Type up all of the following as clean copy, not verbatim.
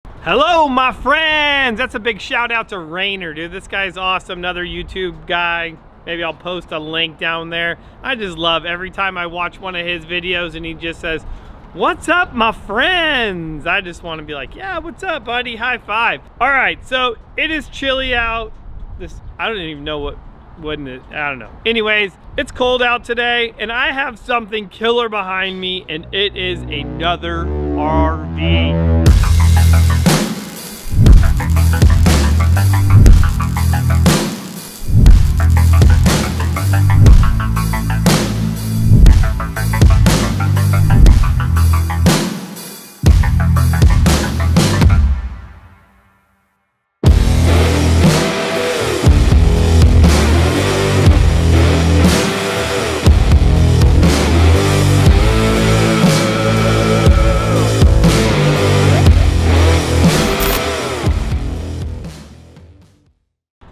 Hello, my friends! That's a big shout out to Rainer, dude. This guy's awesome, another YouTube guy. Maybe I'll post a link down there. I just love every time I watch one of his videos and he just says, "What's up, my friends?" I just want to be like, yeah, what's up, buddy? High five. All right, so it is chilly out. I don't even know what, wouldn't it? I don't know. Anyways, it's cold out today and I have something killer behind me, and it is another RV.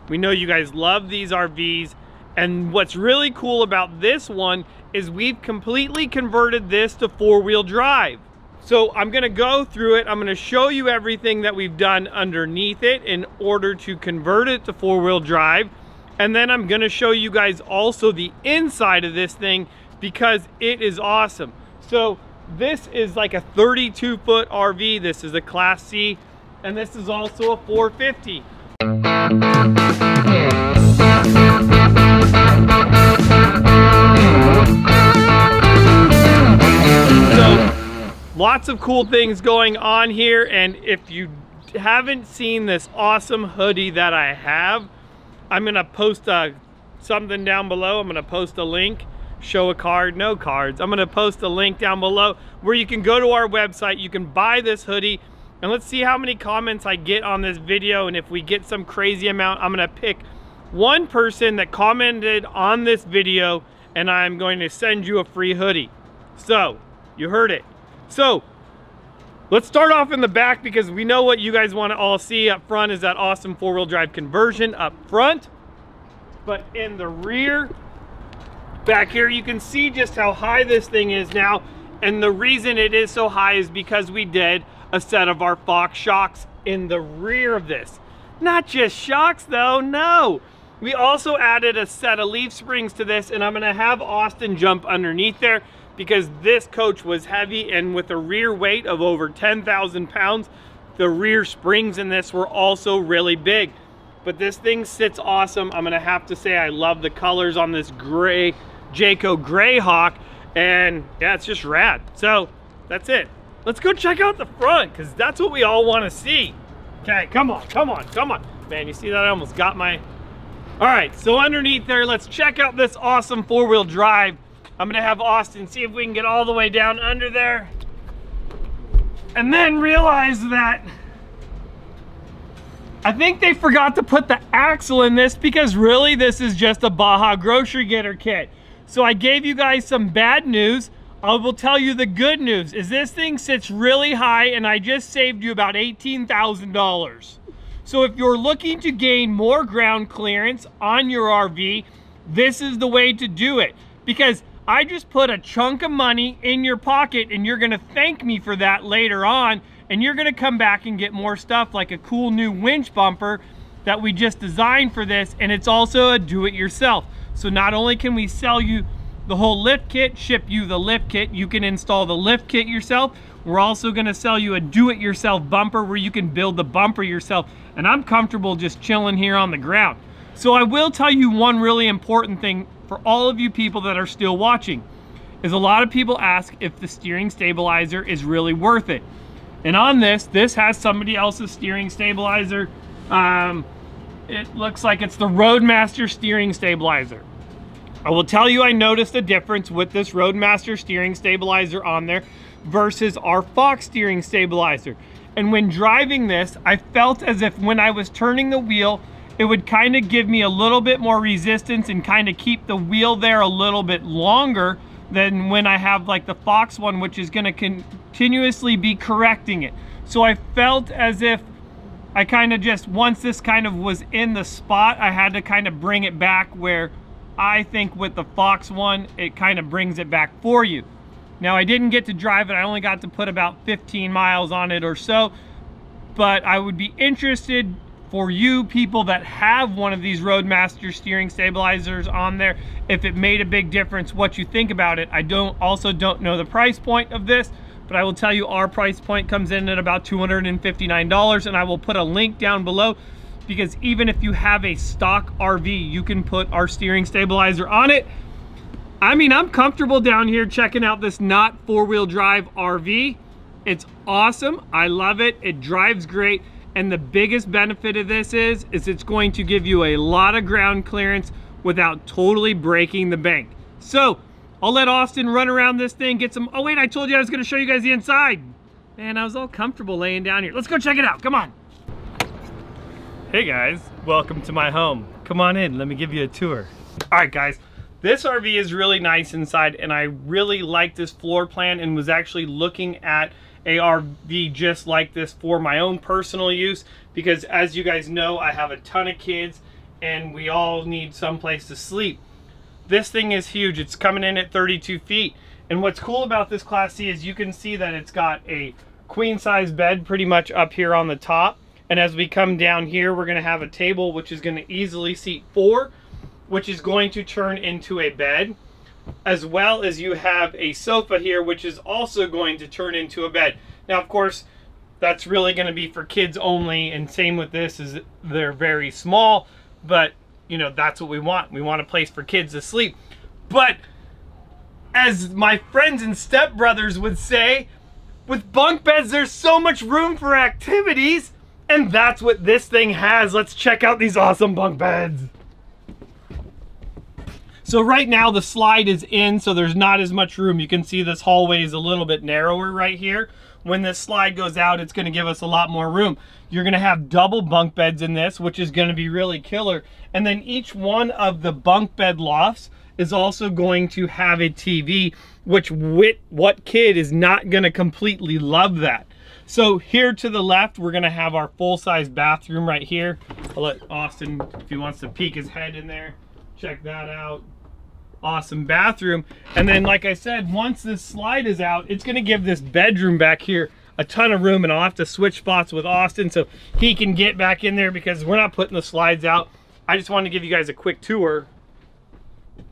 We know you guys love these RVs, and what's really cool about this one is we've completely converted this to four-wheel drive. So I'm gonna go through it. I'm gonna show you everything that we've done underneath it in order to convert it to four-wheel drive. And then I'm gonna show you guys also the inside of this thing because it is awesome. So this is like a 32-foot RV. This is a Class C, and this is also a 450. So lots of cool things going on here, and if you haven't seen this awesome hoodie that I have, I'm gonna post something down below. I'm gonna post a link, show a card, no cards. I'm gonna post a link down below where you can go to our website, you can buy this hoodie. And let's see how many comments I get on this video, and if we get some crazy amount, I'm gonna pick one person that commented on this video and I'm going to send you a free hoodie. So, you heard it. So, let's start off in the back because we know what you guys wanna all see. Up front is that awesome four-wheel drive conversion up front. But in the rear, back here, you can see just how high this thing is now. And the reason it is so high is because we did a set of our Fox shocks in the rear of this. Not just shocks though, no. We also added a set of leaf springs to this, and I'm gonna have Austin jump underneath there because this coach was heavy, and with a rear weight of over 10,000 pounds, the rear springs in this were also really big. But this thing sits awesome. I'm gonna have to say I love the colors on this gray, Jayco Greyhawk, and yeah, it's just rad. So that's it. Let's go check out the front because that's what we all want to see. Okay, come on, come on, come on. Man, you see that? I almost got my... All right, so underneath there, let's check out this awesome four-wheel drive. I'm gonna have Austin see if we can get all the way down under there. And then realize that I think they forgot to put the axle in this because really this is just a Baja grocery getter kit. So I gave you guys some bad news. I will tell you the good news is this thing sits really high, and I just saved you about $18,000. So if you're looking to gain more ground clearance on your RV, this is the way to do it, because I just put a chunk of money in your pocket and you're gonna thank me for that later on, and you're gonna come back and get more stuff like a cool new winch bumper that we just designed for this, and it's also a do-it-yourself. So not only can we sell you the whole lift kit, ship you the lift kit, you can install the lift kit yourself. We're also gonna sell you a do-it-yourself bumper where you can build the bumper yourself. And I'm comfortable just chilling here on the ground. So I will tell you one really important thing for all of you people that are still watching, is a lot of people ask if the steering stabilizer is really worth it. And on this has somebody else's steering stabilizer. It looks like it's the Roadmaster steering stabilizer. I will tell you I noticed a difference with this Roadmaster steering stabilizer on there versus our Fox steering stabilizer. And when driving this, I felt as if when I was turning the wheel, it would kind of give me a little bit more resistance and kind of keep the wheel there a little bit longer than when I have like the Fox one, which is going to continuously be correcting it. So I felt as if I kind of just, once this kind of was in the spot, I had to kind of bring it back where I think with the Fox one, it kind of brings it back for you. Now I didn't get to drive it. I only got to put about 15 miles on it or so, but I would be interested for you people that have one of these Roadmaster steering stabilizers on there, if it made a big difference, what you think about it. I also don't know the price point of this, but I will tell you our price point comes in at about $259, and I will put a link down below, because even if you have a stock RV, you can put our steering stabilizer on it. I mean, I'm comfortable down here checking out this not four-wheel drive RV. It's awesome. I love it. It drives great. And the biggest benefit of this is it's going to give you a lot of ground clearance without totally breaking the bank. So I'll let Austin run around this thing, get some, oh wait, I told you I was gonna show you guys the inside. Man, I was all comfortable laying down here. Let's go check it out, come on. Hey guys, welcome to my home. Come on in, let me give you a tour. All right guys, this RV is really nice inside, and I really like this floor plan and was actually looking at a RV just like this for my own personal use, because as you guys know, I have a ton of kids and we all need some place to sleep. This thing is huge. It's coming in at 32 feet. And what's cool about this Class C is you can see that it's got a queen size bed pretty much up here on the top. And as we come down here, we're gonna have a table which is gonna easily seat 4, which is going to turn into a bed, as well as you have a sofa here, which is also going to turn into a bed. Now, of course, that's really going to be for kids only, and same with this, is they're very small, but you know, that's what we want. We want a place for kids to sleep. But as my friends and stepbrothers would say, with bunk beds, there's so much room for activities, and that's what this thing has. Let's check out these awesome bunk beds. So right now the slide is in, so there's not as much room. You can see this hallway is a little bit narrower right here. When this slide goes out, it's gonna give us a lot more room. You're gonna have double bunk beds in this, which is gonna be really killer. And then each one of the bunk bed lofts is also going to have a TV, which what kid is not gonna completely love that? So here to the left, we're gonna have our full-size bathroom right here. I'll let Austin, if he wants to peek his head in there, check that out. Awesome bathroom. And then, like I said, once this slide is out, it's gonna give this bedroom back here a ton of room, and I'll have to switch spots with Austin so he can get back in there, because we're not putting the slides out. I just wanted to give you guys a quick tour.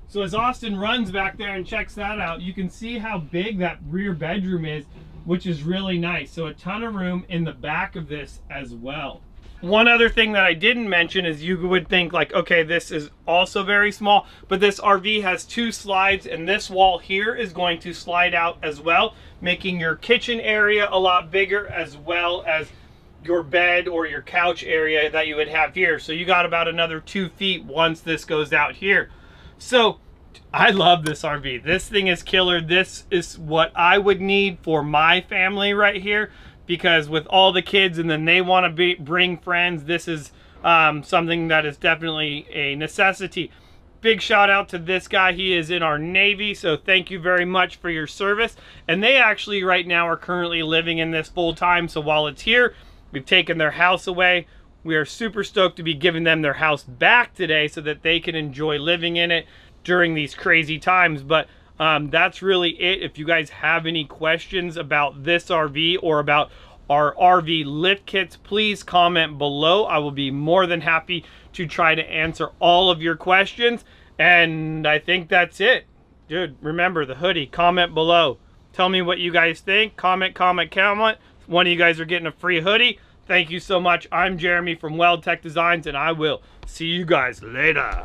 So as Austin runs back there and checks that out, you can see how big that rear bedroom is, which is really nice. So a ton of room in the back of this as well. One other thing that I didn't mention is you would think like, okay, this is also very small, but this RV has 2 slides, and this wall here is going to slide out as well, making your kitchen area a lot bigger, as well as your bed or your couch area that you would have here. So you got about another 2 feet once this goes out here. So I love this RV. This thing is killer. This is what I would need for my family right here, because with all the kids and then they want to bring friends, this is something that is definitely a necessity. Big shout out to this guy. He is in our Navy, so thank you very much for your service. And they actually right now are currently living in this full time, so while it's here, we've taken their house away. We are super stoked to be giving them their house back today so that they can enjoy living in it during these crazy times. But that's really it. If you guys have any questions about this RV or about our RV lift kits, please comment below. I will be more than happy to try to answer all of your questions. And I think that's it. Dude, remember the hoodie, comment below. Tell me what you guys think. Comment. One of you guys are getting a free hoodie. Thank you so much. I'm Jeremy from Weld Tech Designs, and I will see you guys later.